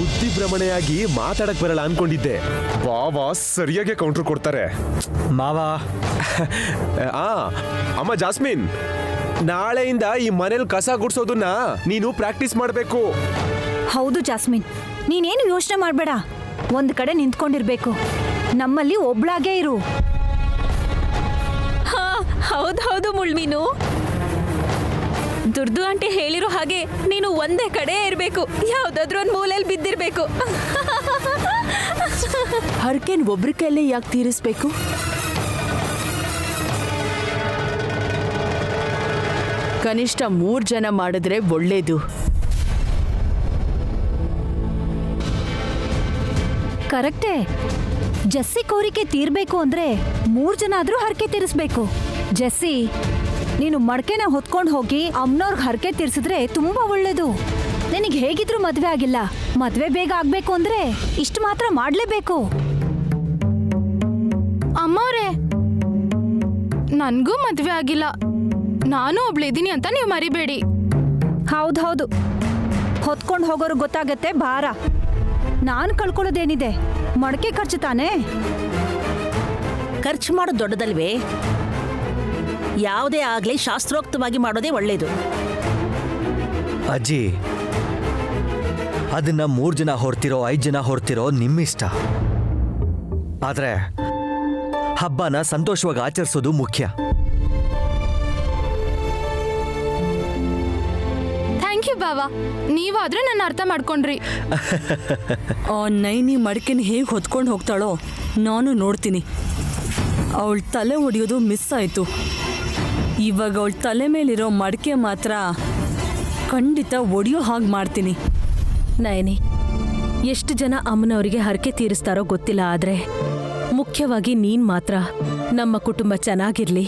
ಬುದ್ಧಿ ಭ್ರಮಣೆಯಾಗಿ ಮಾತಾಡಕ್ ಬರಲ್ಲ ಅನ್ಕೊಂಡಿದ್ದೆ. ಬಾವಾ ಸರಿಯಾಗಿ ಕೌಂಟರ್ ಕೊಡ್ತಾರೆ. ಮಾವಾ ಅಮ್ಮ ಜಾಸ್ಮಿನ್, ನಾಳೆಯಿಂದ ಈ ಮನೇಲಿ ಕಸ ಗುಡ್ಸೋದನ್ನ ನೀನು ಪ್ರಾಕ್ಟೀಸ್ ಮಾಡ್ಬೇಕು. ಹೌದು ಜಾಸ್ಮಿನ್, ನೀನೇನು ಯೋಚನೆ ಮಾಡ್ಬೇಡ. ಒಂದ್ ಕಡೆ ನಿಂತ್ಕೊಂಡಿರ್ಬೇಕು. ನಮ್ಮಲ್ಲಿ ಒಬ್ಳಾಗೇ ಇರು. ಹೌದು ಮುಳ್ಮೀನು, ದುರ್ದು ಆಂಟಿ ಹೇಳಿರೋ ಹಾಗೆ ನೀನು ಒಂದೇ ಕಡೆ ಇರ್ಬೇಕು, ಯಾವ್ದಾದ್ರು ಒಂದ್ ಮೂಲೆಯಲ್ಲಿ ಬಿದ್ದಿರ್ಬೇಕು. ಹರ್ಕೆನ್ ಒಬ್ರ ಕೈಲೇ ಯಾಕೆ ತೀರಿಸ್ಬೇಕು? ಕನಿಷ್ಠ 3 ಜನ ಮಾಡಿದ್ರೆ ಒಳ್ಳೇದು. ಕರೆಕ್ಟೇ. ಜಸ್ಸಿ ಕೋರಿಕೆ ತೀರ್ಬೇಕು ಅಂದ್ರೆ 3 ಜನ ಆದ್ರೂ ಹರಕೆ ತೀರಿಸ್ಬೇಕು. ಜಸ್ಸಿ, ನೀನು ಮಡಕೆನ ಹೊತ್ಕೊಂಡು ಹೋಗಿ ಅಮ್ಮನವ್ರಿಗೆ ಹರಕೆ ತೀರ್ಸಿದ್ರೆ ತುಂಬಾ ಒಳ್ಳೇದು. ನಿನಗೆ ಹೇಗಿದ್ರು ಮದ್ವೆ ಆಗಿಲ್ಲ. ಮದ್ವೆ ಬೇಗ ಆಗ್ಬೇಕು ಅಂದ್ರೆ ಇಷ್ಟು ಮಾತ್ರ ಮಾಡ್ಲೇಬೇಕು. ಅಮ್ಮವ್ರೆ, ನನ್ಗೂ ಮದ್ವೆ ಆಗಿಲ್ಲ. ನಾನು ಒಬ್ಳಿದ್ದೀನಿ ಅಂತ ನೀವು ಮರಿಬೇಡಿ. ಹೌದು, ಹೊತ್ಕೊಂಡು ಹೋಗೋರು ಗೊತ್ತಾಗತ್ತೆ ಭಾರ. ನಾನು ಕಳ್ಕೊಳ್ಳೋದೇನಿದೆ? ಮಡಕೆ ಖರ್ಚು ತಾನೇ. ಖರ್ಚು ಮಾಡೋದು ದೊಡ್ಡದಲ್ವೇ? ಯಾವುದೇ ಆಗ್ಲಿ ಶಾಸ್ತ್ರೋಕ್ತವಾಗಿ ಮಾಡೋದೇ ಒಳ್ಳೇದು. ಅಜ್ಜಿ, ಅದನ್ನ 3 ಜನ ಹೊರ್ತಿರೋ 5 ಜನ ಹೊರ್ತಿರೋ ನಿಮ್ಮಿಷ್ಟ. ಆದ್ರೆ ಹಬ್ಬನ ಸಂತೋಷವಾಗಿ ಆಚರಿಸೋದು ಮುಖ್ಯ. ಥ್ಯಾಂಕ್ ಯು ಬಾವಾ, ನೀವಾದ್ರೆ ನನ್ನ ಅರ್ಥ ಮಾಡ್ಕೊಂಡ್ರಿ. ಆ ನೈನಿ ಮಡಿಕೆನ ಹೇಗೆ ಹೊತ್ಕೊಂಡು ಹೋಗ್ತಾಳೋ ನಾನು ನೋಡ್ತೀನಿ. ಅವಳ ತಲೆ ಹೊಡೆಯೋದು ಮಿಸ್ ಆಯಿತು. ಇವಾಗ ಅವಳ ತಲೆ ಮೇಲಿರೋ ಮಡಿಕೆ ಮಾತ್ರ ಖಂಡಿತ ಒಡೆಯೋ ಹಾಗೆ ಮಾಡ್ತೀನಿ. ನಯನಿ, ಎಷ್ಟು ಜನ ಅಮ್ಮನವರಿಗೆ ಹರಕೆ ತೀರಿಸ್ತಾರೋ ಗೊತ್ತಿಲ್ಲ, ಆದ್ರೆ ಮುಖ್ಯವಾಗಿ ನೀನ್ ಮಾತ್ರ ನಮ್ಮ ಕುಟುಂಬ ಚೆನ್ನಾಗಿರ್ಲಿ,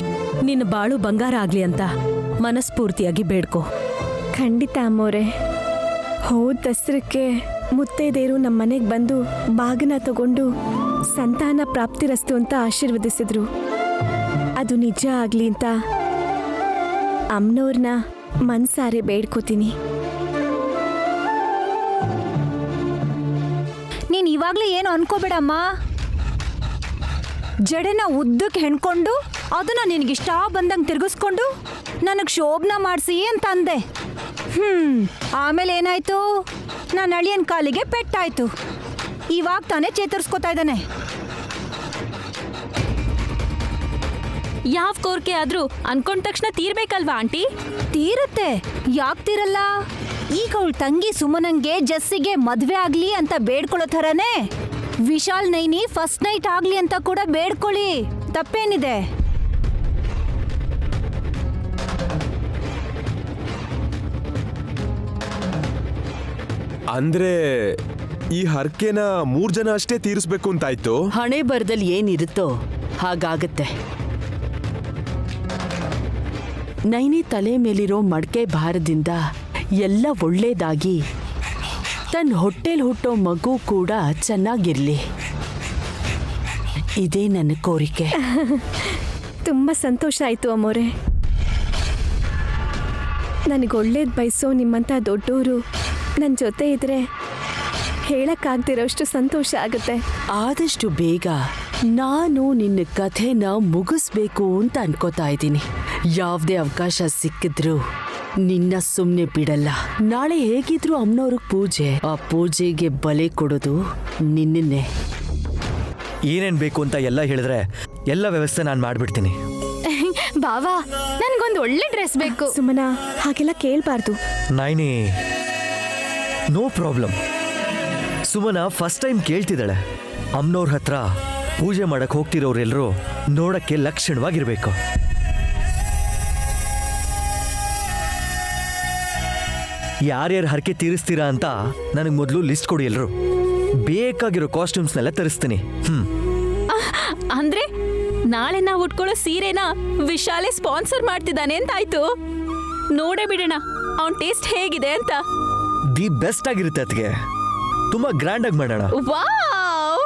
ನಿನ್ನ ಬಾಳು ಬಂಗಾರ ಆಗ್ಲಿ ಅಂತ ಮನಸ್ಫೂರ್ತಿಯಾಗಿ ಬೇಡ್ಕೋ. ಖಂಡಿತ ಅಮ್ಮೋರೆ. ಹೋದ ದಸರಕ್ಕೆ ಮುತ್ತೈದೇರು ನಮ್ಮ ಮನೆಗೆ ಬಂದು ಬಾಗನ ತಗೊಂಡು ಸಂತಾನ ಪ್ರಾಪ್ತಿರಸ್ತು ಅಂತ ಆಶೀರ್ವದಿಸಿದ್ರು. ಅದು ನಿಜ ಆಗ್ಲಿ ಅಂತ ಅಮ್ಮನವ್ರನ್ನ ಮನ್ಸಾರೆ ಬೇಡ್ಕೋತೀನಿ. ನೀನ್ ಇವಾಗ್ಲೇ ಏನು ಅನ್ಕೋಬೇಡಮ್ಮ. ಜಡೆನ ಉದ್ದಕ್ಕೆ ಹೆಣ್ಕೊಂಡು ಅದನ್ನ ನಿನಗಿಷ್ಟ ಬಂದಂಗೆ ತಿರುಗಿಸ್ಕೊಂಡು ನನಗೆ ಶೋಭನ ಮಾಡಿಸಿ ಅಂತ ಅಂದೆ. ಆಮೇಲೆ ಏನಾಯ್ತು? ನನ್ನ ಅಳಿಯನ್ ಕಾಲಿಗೆ ಪೆಟ್ಟಾಯ್ತು. ಇವಾಗ ತಾನೇ ಚೇತರಿಸ್ಕೊತಾ ಇದ್ದಾನೆ. ಯಾವ ಕೋರಿಕೆ ಆದ್ರೂ ಅನ್ಕೊಂಡ ತಕ್ಷಣ ತೀರ್ಬೇಕಲ್ವಾ ಆಂಟಿ? ತೀರುತ್ತೆ, ಯಾಕೆ ತೀರಲ್ಲ? ಈಗ ಅವಳ ತಂಗಿ ಸುಮನಂಗೆ ಜಸ್ಸಿಗೆ ಮದ್ವೆ ಆಗ್ಲಿ ಅಂತ ಬೇಡ್ಕೊಳ್ಳೋ ಥರನೇ ವಿಶಾಲ್ ನೈನಿ ಫಸ್ಟ್ ನೈಟ್ ಆಗ್ಲಿ ಅಂತ ಕೂಡ ಬೇಡ್ಕೊಳ್ಳಿ. ತಪ್ಪೇನಿದೆ? ಅಂದ್ರೆ ಈ ಹರಕೆನ 3 ಜನ ಅಷ್ಟೇ ತೀರಿಸ್ಬೇಕು ಅಂತಾಯ್ತು. ಹಣೆ ಬರದಲ್ಲಿ ಏನಿರುತ್ತೋ ಹಾಗಾಗತ್ತೆ. ನೈನಿ ತಲೆ ಮೇಲಿರೋ ಮಡಕೆ ಭಾರದಿಂದ ಎಲ್ಲ ಒಳ್ಳೇದಾಗಿ ತನ್ನ ಹೊಟ್ಟೆಲ್ ಹುಟ್ಟೋ ಮಗು ಕೂಡ ಚೆನ್ನಾಗಿರ್ಲಿ. ಇದೇ ನನ್ನ ಕೋರಿಕೆ. ತುಂಬ ಸಂತೋಷ ಆಯಿತು ಅಮ್ಮೋರೆ. ನನಗೆ ಒಳ್ಳೇದು ಬಯಸೋ ನಿಮ್ಮಂಥ ದೊಡ್ಡವರು ನನ್ನ ಜೊತೆ ಇದ್ರೆ ಹೇಳಕ್ಕಾಗ್ದಿರೋಷ್ಟು ಸಂತೋಷ ಆಗುತ್ತೆ. ಆದಷ್ಟು ಬೇಗ ನಾನು ನಿನ್ನ ಕಥೆನ ಮುಗಿಸ್ಬೇಕು ಅಂತ ಅನ್ಕೋತಾ ಇದ್ದೀನಿ. ಯಾವುದೇ ಅವಕಾಶ ಸಿಕ್ಕಿದ್ರು ನಿನ್ನ ಸುಮ್ಮನೆ ಬಿಡಲ್ಲ. ನಾಳೆ ಹೇಗಿದ್ರು ಅಮ್ಮನವ್ರಿಗೆ ಪೂಜೆ, ಆ ಪೂಜೆಗೆ ಬಲೆ ಕೊಡೋದು ನಿನ್ನೆ. ಏನೇನ್ ಬೇಕು ಅಂತ ಎಲ್ಲ ಹೇಳಿದ್ರೆ ಎಲ್ಲ ವ್ಯವಸ್ಥೆ ನಾನು ಮಾಡ್ಬಿಡ್ತೀನಿ. ಬಾವಾ, ನನ್ಗೊಂದು ಒಳ್ಳೆ ಡ್ರೆಸ್ ಬೇಕು. ಸುಮನಾ, ಹಾಗೆಲ್ಲ ಕೇಳಬಾರ್ದು. Naini, no problem. Sumana first time ಕೇಳ್ತಿದ್ದಾಳೆ. ಅಮ್ಮನವ್ರ ಹತ್ರ ಪೂಜೆ ಮಾಡಕ್ ಹೋಗ್ತಿರೋರೆಲ್ಲರೂ ನೋಡಕ್ಕೆ ಲಕ್ಷಣವಾಗಿರ್ಬೇಕು. ಯಾರ್ಯಾರು ಹರಕೆ ತೀರಿಸ್ತೀರಾ ಅಂತ ನನಗೆ ಮೊದಲು ಲಿಸ್ಟ್ ಕೊಡಿ. ಎಲ್ರು ಬೇಕಾಗಿರೋ ಕಾಸ್ಟ್ಯೂಮ್ಸ್ನೆಲ್ಲ ತರಿಸ್ತೀನಿ. ಅಂದ್ರೆ ನಾಳೆ ನಾವು ಉಟ್ಕೊಳ್ಳೋ ಸೀರೆನ ವಿಶಾಲೆ ಸ್ಪಾನ್ಸರ್ ಮಾಡ್ತಿದ್ದಾನೆ ಅಂತ ಆಯ್ತು. ನೋಡೇ ಬಿಡೋಣ ಅವನ್ ಟೇಸ್ಟ್ ಹೇಗಿದೆ ಅಂತ. ದಿ ಬೆಸ್ಟ್ ಆಗಿರುತ್ತೆ. ಅದಕ್ಕೆ ತುಂಬಾ ಗ್ರ್ಯಾಂಡ್ ಆಗಿ ಮಾಡೋಣ. ವಾವ್!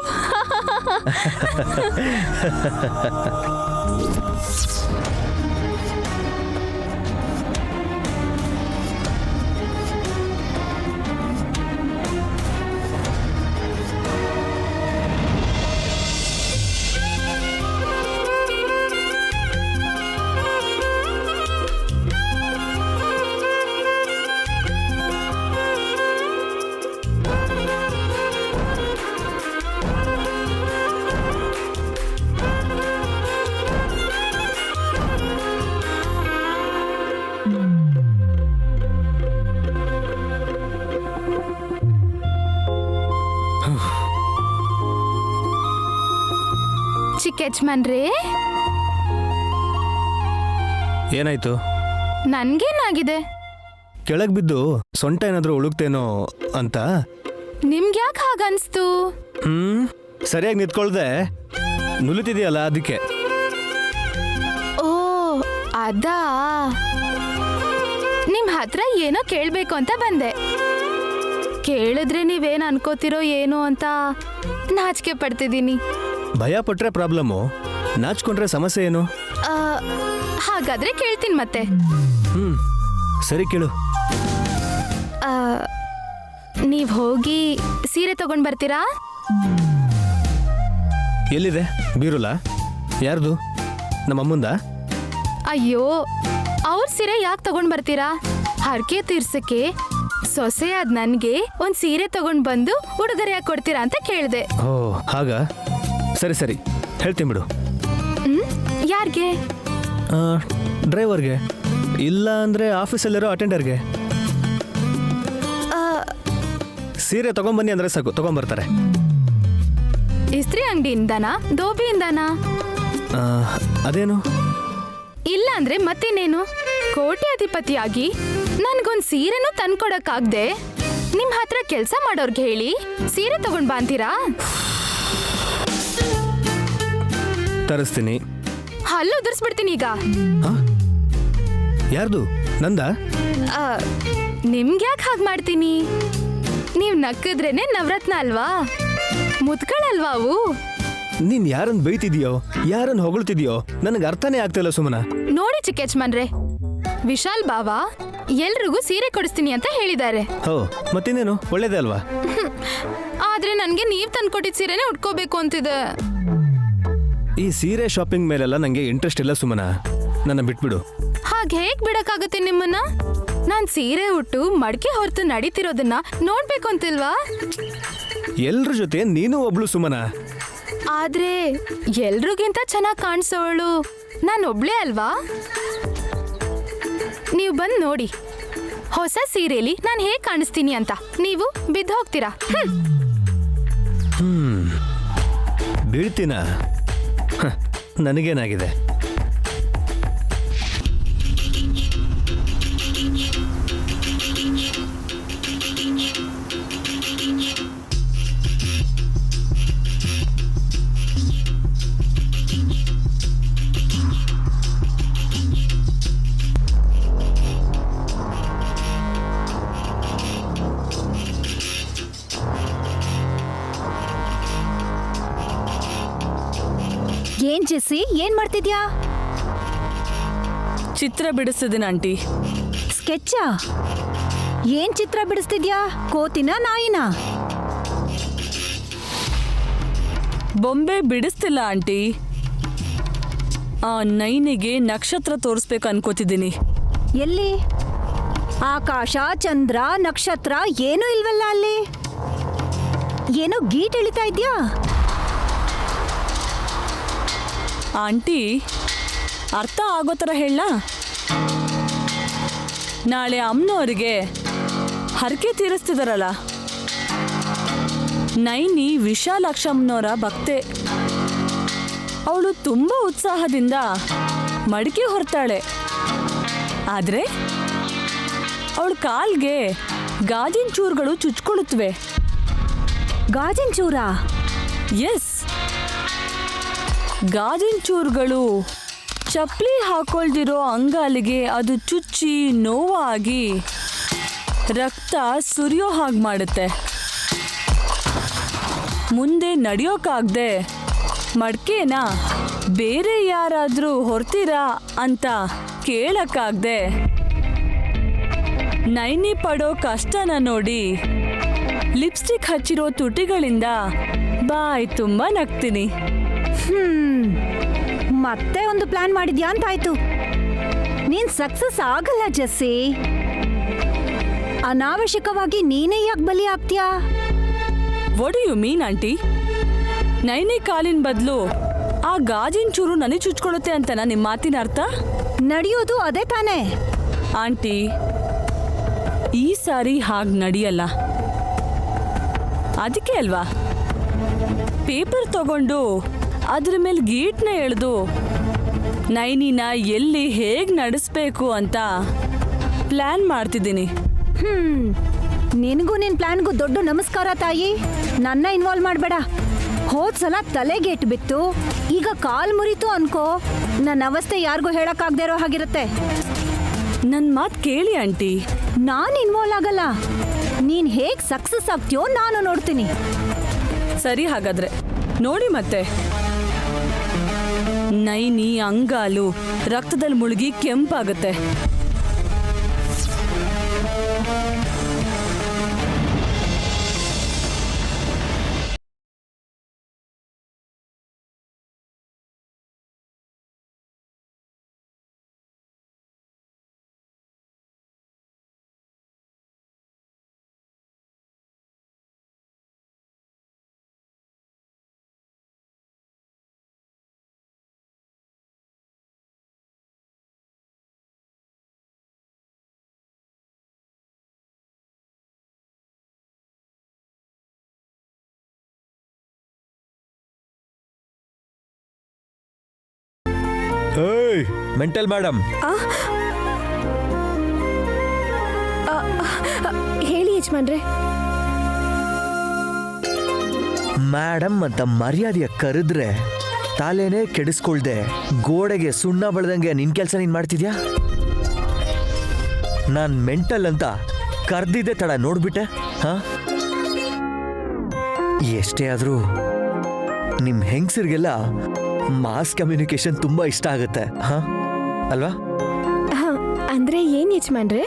ಚಿಕ್ಕ ಯಜಮಾನ್ರೇ, ಏನಾಯ್ತು? ನನ್ಗೇನಾಗಿದೆ? ಕೆಳಗೆ ಬಿದ್ದು ಸೊಂಟ ಏನಾದರೂ ಉಳುಕ್ತೇನೋ ಅಂತ. ನಿಮ್ಗೆ ಯಾಕೆ ಹಾಗನ್ಸ್ತು? ಸರಿಯಾಗಿ ನಿಂತ್ಕೊಳ್ದೆ ನುಲಿತಿದೆಯಲ್ಲ ಅದಕ್ಕೆ. ಓ ಅದಾ, ನಿಮ್ ಹತ್ರ ಏನೋ ಕೇಳ್ಬೇಕು ಅಂತ ಬಂದೆ. ಕೇಳಿದ್ರೆ ನೀವೇನ್ ಅನ್ಕೋತಿರೋ ಏನೋ ಅಂತ ನಾಚಿಕೆ ಪಡ್ತಿದ್ದೀನಿ. ಭಯ ಪಟ್ರೆ ಪ್ರಾಬ್ಲಮ್ಮು, ನಾಚ್ಕೊಂಡ್ರೆ ಸಮಸ್ಯೆ ಏನು? ಹಾಗಾದ್ರೆ ಕೇಳ್ತೀನಿ ಮತ್ತೆ. ಸರಿ ಕೇಳು. ನೀವ್ ಹೋಗಿ ಸೀರೆ ತಗೊಂಡ್ ಬರ್ತೀರಾ? ಎಲ್ಲಿದೆ ಬೀರುಲಾ? ಯಾರ್ದು? ನಮ್ಮಮ್ಮಂದ? ಅಯ್ಯೋ, ಅವ್ರ ಸೀರೆ ಯಾಕೆ ತಗೊಂಡ್ ಬರ್ತೀರಾ? ಹರಕೆ ತೀರ್ಸಕ್ಕೆ ಸೊಸೆಯಾದ ನನ್ಗೆ ಒಂದ್ ಸೀರೆ ತಗೊಂಡ್ ಬಂದು ಉಡುಗೊರೆ ಯಾಕೆ ಕೊಡ್ತೀರಾ ಅಂತ ಕೇಳಿದೆ. ಓ ಹಾಗ, ಸರಿ ಸರಿ ಹೇಳ್ತೀನಿ ಬಿಡು. ಯಾರ್ಗೆ? ಡ್ರೈವರ್ಗೆ, ಇಲ್ಲ ಅಂದ್ರೆ ಆಫೀಸಲ್ಲಿರೋ ಅಟೆಂಡರ್ಗೆ. ಸೀರೆ ತಗೊಂಬನ್ನಿ ಅಂದ್ರೆ ಸಾಕು, ತಗೊಂಬರ್ತಾರೆ. ಇಸ್ತ್ರಿ ಅಂಗಡಿಯಿಂದನಾ ದೋಬಿಯಿಂದನಾ? ಅದೇನು? ಇಲ್ಲ ಅಂದ್ರೆ ಮತ್ತೇನೇನು? ಕೋಟ್ಯಾಧಿಪತಿಯಾಗಿ ನನ್ಗೊಂದ್ ಸೀರೆನೂ ತಂದ್ಕೊಡಕ್ಕಾಗ್ದೆ ನಿಮ್ ಹತ್ರ ಕೆಲ್ಸ ಮಾಡೋರ್ಗೆ ಹೇಳಿ ಸೀರೆ ತಗೊಂಡ್ ಬಾಂತೀರಾ? ತರಿಸ್ತೀನಿ. ಹಲ್ಲು ಉದುರ್ಸ್ಬಿಡ್ತೀನಿ ಈಗ. ಯಾರ್ದು? ನಂದ? ನಿಮ್ಗ್ಯಾಕೆ ಹಾಗೆ ಮಾಡ್ತೀನಿ? ನೀವ್ ನಕ್ಕಿದ್ರೇನೆ ನವರತ್ನ ಅಲ್ವಾ, ಮುತ್ಗಳಲ್ವಾ ಅವು? ನೀನ್ ಯಾರನ್ನ ಬೈತಿದ್ಯೋ, ಯಾರನ್ನ ಹೊಗಳ್ತಿದ್ಯೋ ನನಗೆ ಅರ್ಥನೇ ಆಗ್ತಿಲ್ಲ ಸುಮನ. ನೋಡಿ ಚಿಕ್ಕ ಯಜಮಾನ್ರೆ, ವಿಶಾಲ್ ಬಾವ ಎಲ್ರಿಗೂ ಸೀರೆ ಕೊಡಿಸ್ತೀನಿ ಅಂತ ಹೇಳಿದ್ದಾರೆ. ಹೋ ಮತ್ತಿನ್ನೇನು, ಒಳ್ಳೇದೇ ಅಲ್ವಾ? ಆದ್ರೆ ನನ್ಗೆ ನೀವ್ ತಂದ್ಕೊಟ್ಟಿದ್ ಸೀರೆನೆ ಉಟ್ಕೋಬೇಕು ಅಂತಿದೆ. ಈ ಸೀರೆ ಶಾಪಿಂಗ್ ಮೇಲೆಲ್ಲ ನಂಗೆ ಇಂಟ್ರೆಸ್ಟ್ ಇಲ್ಲ ಸುಮನ, ನನ್ನ ಬಿಟ್ಬಿಡು. ಹಾಗೆ ಹೇಗ್ ಬಿಡಕ್ಕಾಗತ್ತೆ ನಿಮ್ಮನ್ನ? ನಾನ್ ಸೀರೆ ಉಟ್ಟು ಮಡಿಕೆ ಹೊರತು ನಡೀತಿರೋದನ್ನ ನೋಡ್ಬೇಕು ಅಂತಿಲ್ವಾ? ಎಲ್ರ ಜೊತೆ ನೀನು ಒಬ್ಳು ಸುಮನ. ಆದ್ರೆ ಎಲ್ರಿಗಿಂತ ಚೆನ್ನಾಗಿ ಕಾಣಿಸೋಳು ನಾನು ಒಬ್ಳೇ ಅಲ್ವಾ? ನೀವು ಬಂದ್ ನೋಡಿ ಹೊಸ ಸೀರೆಲಿ ನಾನು ಹೇಗ್ ಕಾಣಿಸ್ತೀನಿ ಅಂತ. ನೀವು ಬಿದ್ದು ಹೋಗ್ತೀರಾ. ಬೀಳ್ತೀನ? ನನಗೇನಾಗಿದೆ? ಏನ್ ಜೆಸ್ಸಿ, ಏನ್ ಮಾಡ್ತಿದ್ಯಾ? ಚಿತ್ರ ಬಿಡಿಸ್ತಿದ್ದೀನಿ ಆಂಟಿ. ಸ್ಕೆಚ್ಚಾ? ಏನ್ ಚಿತ್ರ ಬಿಡಿಸ್ತಿದ್ಯಾ? ಕೋತಿನ ನಾಯಿನ? ಬೊಂಬೆ ಬಿಡಿಸ್ತಿಲ್ಲ ಆಂಟಿ, ಆ ನೈನಿಗೆ ನಕ್ಷತ್ರ ತೋರಿಸ್ಬೇಕು ಅನ್ಕೋತಿದ್ದೀನಿ. ಎಲ್ಲಿ? ಆಕಾಶ, ಚಂದ್ರ, ನಕ್ಷತ್ರ ಏನೂ ಇಲ್ವಲ್ಲ ಅಲ್ಲಿ. ಏನೋ ಗೀಟ್ ಎಳಿತಾ ಇದ್ಯಾ? ಆಂಟಿ ಅರ್ಥ ಆಗೋ ಥರ ಹೇಳ. ನಾಳೆ ಅಮ್ಮನವರಿಗೆ ಹರಕೆ ತೀರಿಸ್ತಿದಾರಲ್ಲ, ನೈನಿ ವಿಶಾಲಾಕ್ಷಮ್ಮನವರ ಭಕ್ತೆ. ಅವಳು ತುಂಬ ಉತ್ಸಾಹದಿಂದ ಮಡಿಕೆ ಹೊರ್ತಾಳೆ. ಆದರೆ ಅವಳ ಕಾಲ್ಗೆ ಗಾಜಿನ ಚೂರುಗಳು ಚುಚ್ಕೊಳ್ಳುತ್ತವೆ. ಗಾಜಿನ ಚೂರ? ಎಸ್, ಗಾಜಿನ ಚೂರುಗಳು ಚಪ್ಪಲಿ ಹಾಕೊಳ್ದಿರೋ ಅಂಗಾಲಿಗೆ ಅದು ಚುಚ್ಚಿ ನೋವಾಗಿ ರಕ್ತ ಸುರಿಯೋ ಹಾಗೆ ಮಾಡುತ್ತೆ. ಮುಂದೆ ನಡೆಯೋಕ್ಕಾಗದೆ ಮಡ್ಕೆನ ಬೇರೆ ಯಾರಾದರೂ ಹೊರ್ತೀರಾ ಅಂತ ಕೇಳಕ್ಕಾಗದೆ ನೈನಿ ಪಡೋ ಕಷ್ಟನ ನೋಡಿ ಲಿಪ್ಸ್ಟಿಕ್ ಹಚ್ಚಿರೋ ತುಟಿಗಳಿಂದ ಬಾಯ್ ತುಂಬ ನಗ್ತೀನಿ. ಮತ್ತೆ ಒಂದು ಪ್ಲಾನ್ ಮಾಡಿದ್ಯಾ ಅಂತಾಯ್ತು. ನೀನ್ ಸಕ್ಸಸ್ ಆಗಲ್ಲ ಜೆಸ್ಸಿ. ಅನಾವಶ್ಯಕವಾಗಿ ನೀನೇ ಯಾಕೆ ಬಲಿ ಆಗ್ತೀಯಾ? What do you mean aunty? Naini ಕಾಲಿನ ಬದಲು ಆ ಗಾಜಿನ ಚೂರು ನನಗೆ ಚುಚ್ಕೊಳ್ಳುತ್ತೆ ಅಂತನಾ ನಿಮ್ಮ ಮಾತಿನ ಅರ್ಥ? ನಡೆಯೋದು ಅದೇ ತಾನೇ ಆಂಟಿ, ಈ ಸಾರಿ ಹಾಗೆ ನಡೆಯಲ್ಲ. ಅದಕ್ಕೆ ಅಲ್ವಾ ಪೇಪರ್ ತಗೊಂಡು ಅದ್ರ ಮೇಲೆ ಗೀಟ್ನ ಎಳೆದು ನೈನಿನ ಎಲ್ಲಿ ಹೇಗ್ ನಡೆಸ್ಬೇಕು ಅಂತ ಪ್ಲಾನ್ ಮಾಡ್ತಿದ್ದೀನಿ. ನಿನಗೂ ನಿನ್ ಪ್ಲಾನ್ಗೂ ದೊಡ್ಡ ನಮಸ್ಕಾರ ತಾಯಿ. ನನ್ನ ಇನ್ವಾಲ್ವ್ ಮಾಡಬೇಡ. ಹೋದ್ಸಲ ತಲೆಗೇಟ್ ಬಿತ್ತು, ಈಗ ಕಾಲ್ ಮುರಿತು ಅನ್ಕೋ. ನನ್ನ ಅವಸ್ಥೆ ಯಾರಿಗೂ ಹೇಳಕ್ಕಾಗದೇ ಇರೋ ಹಾಗಿರುತ್ತೆ. ನನ್ ಮಾತ್ ಕೇಳಿ ಆಂಟಿ. ನಾನ್ ಇನ್ವಾಲ್ವ್ ಆಗಲ್ಲ. ನೀನ್ ಹೇಗ್ ಸಕ್ಸಸ್ ಆಗ್ತೀಯೋ ನಾನು ನೋಡ್ತೀನಿ. ಸರಿ, ಹಾಗಾದ್ರೆ ನೋಡಿ ಮತ್ತೆ. ನೈನಿ ಅಂಗಾಲು ರಕ್ತದಲ್ಲಿ ಮುಳುಗಿ ಕೆಂಪಾಗುತ್ತೆ. ಏಯ್, ಮೆಂಟಲ್ ಮೇಡಮ್, ಹೇಳಿ ಯಜಮಾನ್ರೆ. ಮೇಡಮ್ ಅಂತ ಮರ್ಯಾದೆಯ ಕರೆದ್ರೆ ತಾಲೇನೆ ಕೆಡಿಸ್ಕೊಳ್ದೆ ಗೋಡೆಗೆ ಸುಣ್ಣ ಬಳ್ದಂಗೆ ನಿನ್ ಕೆಲಸ ನೀನ್ ಮಾಡ್ತಿದ್ಯಾ? ನಾನ್ ಮೆಂಟಲ್ ಅಂತ ಕರ್ದಿದ್ದೆ ತಡ ನೋಡ್ಬಿಟ್ಟೆ. ಹಾ, ಎಷ್ಟೇ ಆದ್ರೂ ನಿಮ್ ಹೆಂಗಸರಿಗೆಲ್ಲ ಮಾಸ್ ಕಮ್ಯುನಿಕೇಶನ್ ತುಂಬಾ ಇಷ್ಟ ಆಗುತ್ತೆ. ಹಾ ಅಲ್ವಾ? ಅಂದ್ರೆ ಏನ್ ಯಜಮಾನ್ರೆ?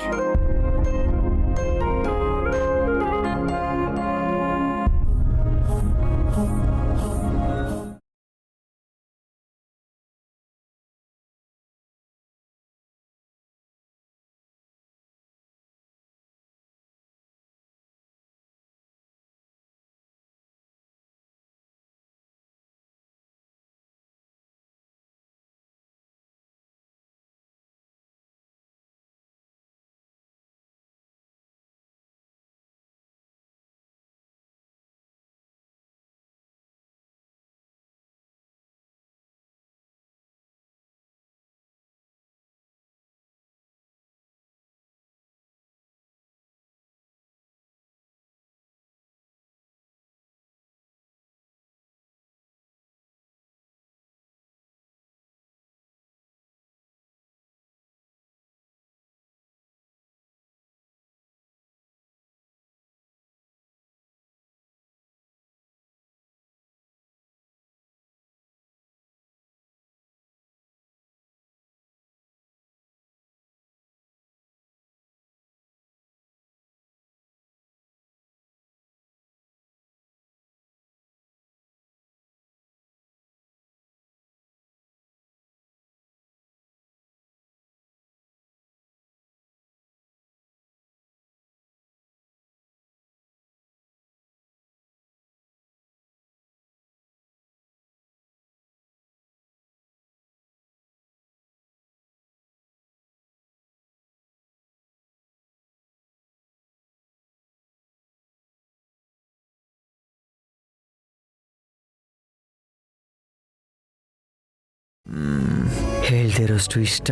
ಹೇಳ್ದಿರೋಷ್ಟು ಇಷ್ಟ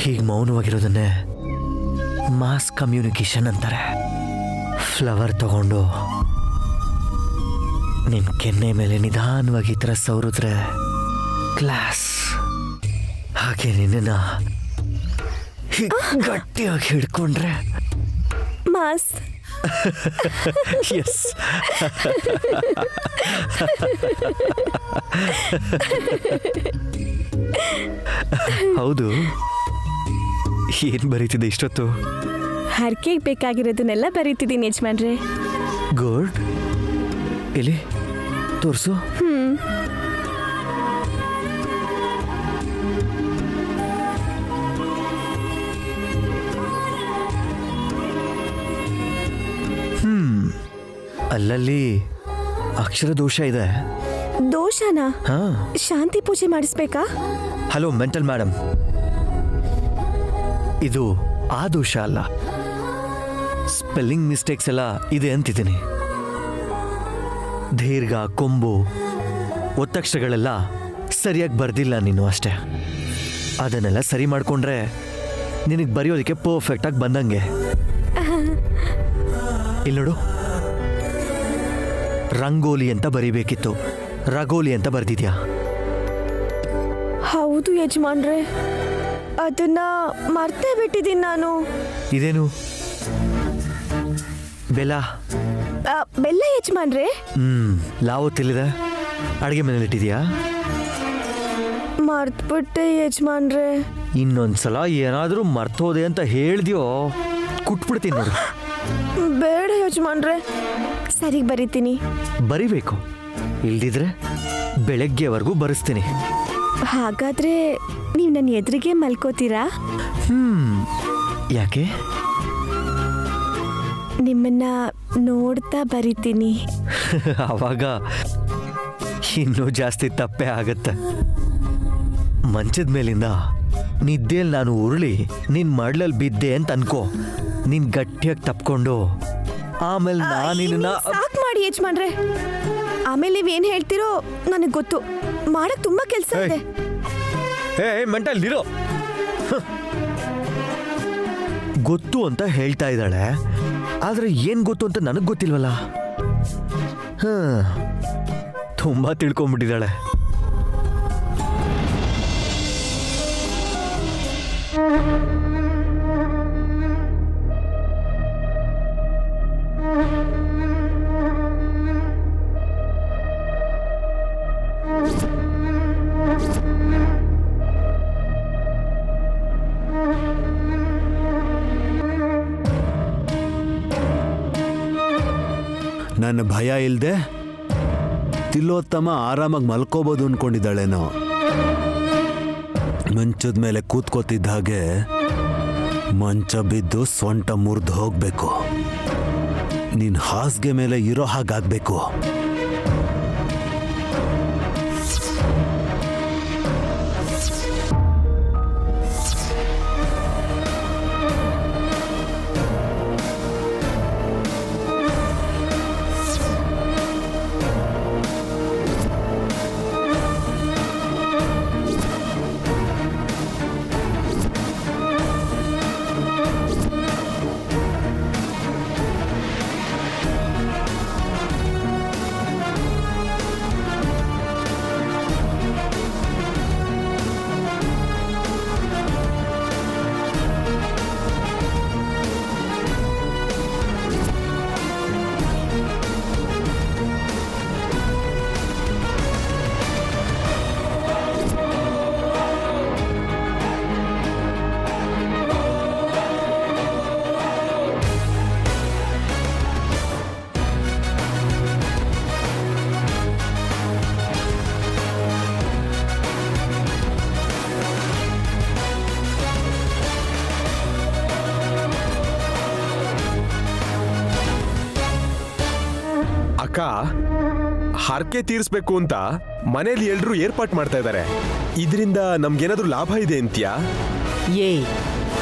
ಹೀಗೆ ಮೌನವಾಗಿರೋದನ್ನೇ ಮಾಸ್ ಕಮ್ಯುನಿಕೇಶನ್ ಅಂತಾರೆ. ಫ್ಲವರ್ ತಗೊಂಡು ನಿನ್ನ ಕೆನ್ನೆ ಮೇಲೆ ನಿಧಾನವಾಗಿ ಈ ಥರ ಸವರಿದ್ರೆ ಕ್ಲಾಸ್, ಹಾಗೆ ನಿನ್ನ ಗಟ್ಟಿಯಾಗಿ ಹಿಡ್ಕೊಂಡ್ರೆ ಮಾಸ್. ಎಸ್. ಹೌದು, ಏನ್ ಬರೀತಿದೆ ಇಷ್ಟೊತ್ತು? ಹರ್ಕೆಗೆ ಬೇಕಾಗಿರೋದನ್ನೆಲ್ಲ ಬರೀತಿದ್ದೀನಿ ಯಜಮಾನ್ರೆ. ಗುಡ್. ಇಲ್ಲಿ ತೋರ್ಸು. ಅಲ್ಲಲ್ಲಿ ಅಕ್ಷರ ದೋಷ ಇದೆ. ದೋಷನಾ? ಹಾ. ಶಾಂತಿ ಪೂಜೆ ಮಾಡಿಸ್ಬೇಕಾ? ಹಲೋ ಮೆಂಟಲ್ ಮೇಡಮ್, ಇದು ಆ ದೋಷ ಅಲ್ಲ, ಸ್ಪೆಲ್ಲಿಂಗ್ ಮಿಸ್ಟೇಕ್ಸ್ ಎಲ್ಲ ಇದೆ ಅಂತಿದ್ದೀನಿ. ದೀರ್ಘ ಕೊಂಬು ಒತ್ತಕ್ಷರಗಳೆಲ್ಲ ಸರಿಯಾಗಿ ಬರ್ದಿಲ್ಲ ನೀನು ಅಷ್ಟೇ. ಅದನ್ನೆಲ್ಲ ಸರಿ ಮಾಡ್ಕೊಂಡ್ರೆ ನಿನಗೆ ಬರೆಯೋದಕ್ಕೆ ಪರ್ಫೆಕ್ಟಾಗಿ ಬಂದಂಗೆ. ಇಲ್ಲಿ ನೋಡು, ರಂಗೋಲಿ ಅಂತ ಬರಿಬೇಕಿತ್ತು, ರಗೋಲಿ ಅಂತ ಬರ್ದಿದ್ಯಾ. ಹೌದು ಯಜಮಾನ್ರೆ, ಅದನ್ನ ಮರ್ತೇ ಬಿಟ್ಟಿದ್ದೀನಿ ನಾನು. ಇದೇನು ಬೆಲ್ಲ? ಬೆಲ್ಲ ಯಜಮಾನ್ರೆ. ಲಾವು ತಿಳಿದ ಅಡುಗೆ ಮನೇಲಿ ಇಟ್ಟಿದ್ಯಾ? ಮರ್ತ್ಬಿಟ್ಟೆ ಯಜಮಾನ್ರೆ. ಇನ್ನೊಂದ್ಸಲ ಏನಾದರೂ ಮರ್ತೋದೆ ಅಂತ ಹೇಳ್ದ್ಯೋ ಕುಟ್ಬಿಡ್ತೀನಿ ನೋಡು. ಬೇಡ ಯಜಮಾನ್ರೆ, ಸರಿ ಬರಿತೀನಿ. ಬರಿಬೇಕು, ಇಲ್ದಿದ್ರೆ ಬೆಳಗ್ಗೆವರೆಗೂ ಬರೆಸ್ತೀನಿ. ಹಾಗಾದ್ರೆ ನೀವು ನನ್ನ ಎದುರಿಗೆ ಮಲ್ಕೋತೀರಾ? ಯಾಕೆ? ನಿಮ್ಮನ್ನ ನೋಡ್ತಾ ಬರಿತೀನಿ. ಆವಾಗ ಇನ್ನೂ ಜಾಸ್ತಿ ತಪ್ಪೆ ಆಗತ್ತೆ. ಮಂಚದ ಮೇಲಿಂದ ನಿದ್ದೆಯಲ್ಲಿ ನಾನು ಉರುಳಿ ನಿನ್ ಮಡ್ಲಲ್ಲಿ ಬಿದ್ದೆ ಅಂತ ಅನ್ಕೋ. ನೀನ್ ಗಟ್ಟಿಯಾಗಿ ತಪ್ಕೊಂಡು ಆಮೇಲೆ ನಾನಿನ್ನ ಸಾಕ್ ಮಾಡಿ ಯಜಮಾನ್ರೆ. ಆಮೇಲೆ ನೀವೇನ್ ಹೇಳ್ತಿರೋ ನನಗೆ ಗೊತ್ತು. ಮಾಡಕ್ ತುಂಬಾ ಕೆಲಸ ಇದೆ. ಮೆಂಟಲ್ ಇರೋ. ಗೊತ್ತು ಅಂತ ಹೇಳ್ತಾ ಇದ್ದಾಳೆ, ಆದ್ರೆ ಏನ್ ಗೊತ್ತು ಅಂತ ನನಗ್ ಗೊತ್ತಿಲ್ವಲ್ಲ. ತುಂಬಾ ತಿಳ್ಕೊಂಡ್ಬಿಟ್ಟಿದ್ದಾಳೆ. ನನ್ನ ಭಯ ಇಲ್ದೆ ತಿಲೋತ್ತಮ ಆರಾಮಾಗಿ ಮಲ್ಕೋಬೋದು ಅನ್ಕೊಂಡಿದ್ದಾಳೇನೋ. ಮಂಚದ ಮೇಲೆ ಕೂತ್ಕೋತಿದ್ದ ಹಾಗೆ ಮಂಚ ಬಿದ್ದು ಸೊಂಟ ಮುರಿದು ಹೋಗ್ಬೇಕು. ನೀನ್ ಹಾಸಿಗೆ ಮೇಲೆ ಇರೋ ಹಾಗಾಗ್ಬೇಕು. ಅಕ್ಕ, ಹರಕೆ ತೀರಿಸ್ಬೇಕು ಅಂತ ಮನೇಲಿ ಎಲ್ರೂ ಏರ್ಪಾಟ್ ಮಾಡ್ತಾ ಇದ್ದಾರೆ. ಇದರಿಂದ ನಮ್ಗೇನಾದ್ರೂ ಲಾಭ ಇದೆ ಅಂತ್ಯಾ?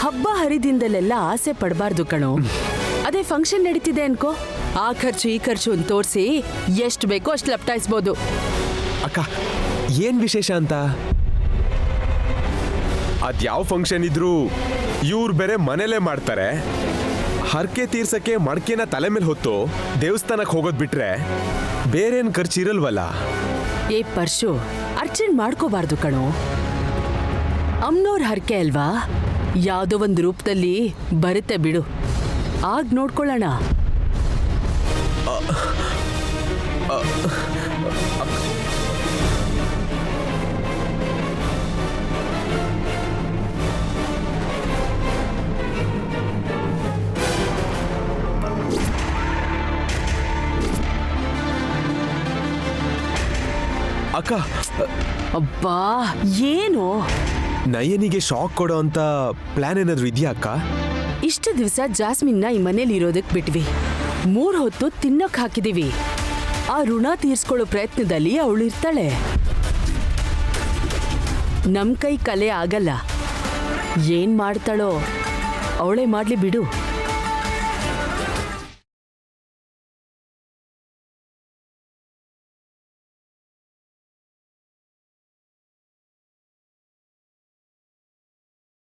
ಹಬ್ಬ ಹರಿದಿಂದಲೆಲ್ಲ ಆಸೆ ಪಡಬಾರ್ದು ಕಣೋ. ಅದೇ ಫಂಕ್ಷನ್ ನಡೀತಿದೆ ಅನ್ಕೋ, ಆ ಖರ್ಚು ಈ ಖರ್ಚು ಅಂತ ತೋರಿಸಿ ಎಷ್ಟು ಬೇಕೋ ಅಷ್ಟು ಲಪ್ಟಾಯಿಸ್ಬೋದು. ಅಕ್ಕ, ಏನ್ ವಿಶೇಷ ಅಂತ? ಅದ್ಯಾವ ಫಂಕ್ಷನ್ ಇದ್ರೂ ಇವ್ರು ಬೇರೆ ಮನೇಲೆ ಮಾಡ್ತಾರೆ. ಹರಕೆ ತೀರ್ಸಕ್ಕೆ ಮಡ್ಕೆನ ತಲೆ ಮೇಲೆ ಹೊತ್ತು ದೇವಸ್ಥಾನಕ್ಕೆ ಹೋಗೋದ್ ಬಿಟ್ರೆ ಬೇರೇನ್ ಖರ್ಚು ಇರಲ್ವಲ್ಲ. ಪರ್ಶು, ಅರ್ಚನೆ ಮಾಡ್ಕೋಬಾರ್ದು ಕಣೋ. ಅಮ್ನೋರ್ ಹರಕೆ ಅಲ್ವಾ, ಯಾವುದೋ ಒಂದು ರೂಪದಲ್ಲಿ ಬರುತ್ತೆ ಬಿಡು, ಆಗ ನೋಡ್ಕೊಳ್ಳೋಣ. ಅಕ್ಕ, ಅಬ್ಬಾ ಏನು ನಯನಿಗೆ ಶಾಕ್ ಕೊಡೋ ಅಂತ ಪ್ಲಾನ್ ಏನಾದ್ರು ಇದೆಯಾ ಅಕ್ಕ? ಇಷ್ಟು ದಿವಸ ಜಾಸ್ಮಿನ್ನ ಈ ಮನೇಲಿ ಇರೋದಕ್ ಬಿಟ್ವಿ. 3 ಹೊತ್ತು ತಿನ್ನಕ್ ಹಾಕಿದೀವಿ. ಆ ಋಣ ತೀರ್ಸ್ಕೊಳ್ಳೋ ಪ್ರಯತ್ನದಲ್ಲಿ ಅವಳು ಇರ್ತಾಳೆ. ನಮ್ ಕೈ ಕಲೆ ಆಗಲ್ಲ. ಏನ್ ಮಾಡ್ತಾಳೋ ಅವಳೇ ಮಾಡ್ಲಿ ಬಿಡು.